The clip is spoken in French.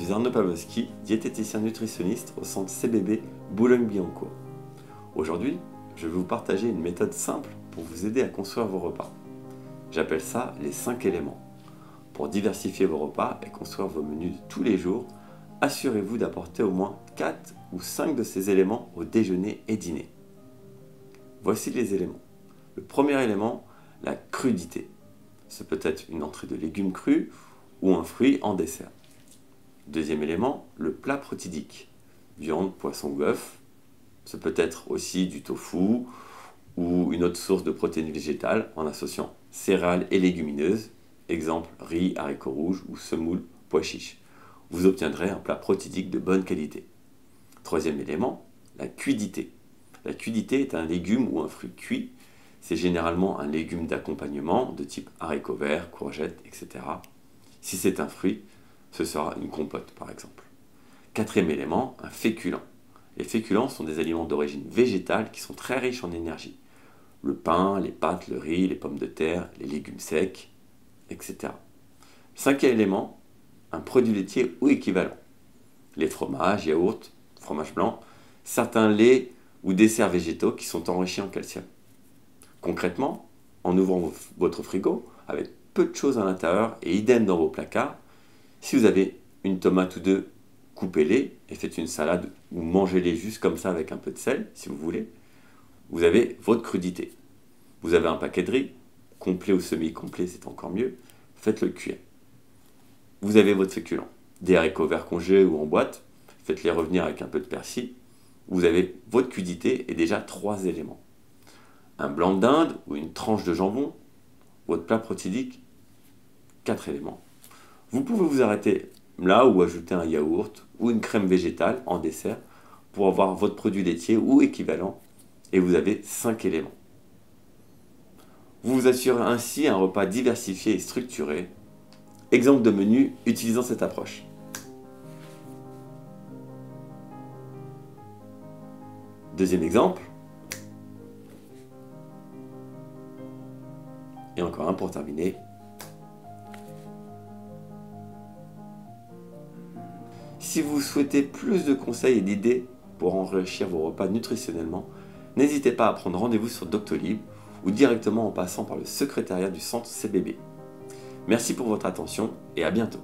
suis Arnaud Pawlowski, diététicien nutritionniste au centre CBB Boulogne-Billancourt. Aujourd'hui, je vais vous partager une méthode simple pour vous aider à construire vos repas. J'appelle ça les 5 éléments. Pour diversifier vos repas et construire vos menus de tous les jours, assurez-vous d'apporter au moins 4 ou 5 de ces éléments au déjeuner et dîner. Voici les éléments. Le premier élément, la crudité. Ce peut être une entrée de légumes crus ou un fruit en dessert. Deuxième élément, le plat protidique. Viande, poisson ou œuf. Ce peut être aussi du tofu ou une autre source de protéines végétales en associant céréales et légumineuses. Exemple, riz, haricots rouges ou semoule, pois chiches. Vous obtiendrez un plat protidique de bonne qualité. Troisième élément, la cuidité. La cuidité est un légume ou un fruit cuit. C'est généralement un légume d'accompagnement de type haricots verts, courgettes, etc. Si c'est un fruit, ce sera une compote par exemple. Quatrième élément, un féculent. Les féculents sont des aliments d'origine végétale qui sont très riches en énergie. Le pain, les pâtes, le riz, les pommes de terre, les légumes secs, etc. Cinquième élément, un produit laitier ou équivalent. Les fromages, yaourts, fromage blanc, certains laits ou desserts végétaux qui sont enrichis en calcium. Concrètement, en ouvrant votre frigo, avec peu de choses à l'intérieur et idem dans vos placards, si vous avez une tomate ou deux, coupez-les et faites une salade ou mangez-les juste comme ça avec un peu de sel, si vous voulez. Vous avez votre crudité. Vous avez un paquet de riz, complet ou semi-complet, c'est encore mieux, faites-le cuire. Vous avez votre féculent, des haricots verts congelés ou en boîte, faites-les revenir avec un peu de persil. Vous avez votre crudité et déjà 3 éléments. Un blanc de dinde ou une tranche de jambon, votre plat protidique, 4 éléments. Vous pouvez vous arrêter là ou ajouter un yaourt ou une crème végétale en dessert pour avoir votre produit laitier ou équivalent et vous avez 5 éléments. Vous vous assurez ainsi un repas diversifié et structuré. Exemple de menu utilisant cette approche. Deuxième exemple. Et encore un pour terminer. Si vous souhaitez plus de conseils et d'idées pour enrichir vos repas nutritionnellement, n'hésitez pas à prendre rendez-vous sur Doctolib ou directement en passant par le secrétariat du centre CBB. Merci pour votre attention et à bientôt.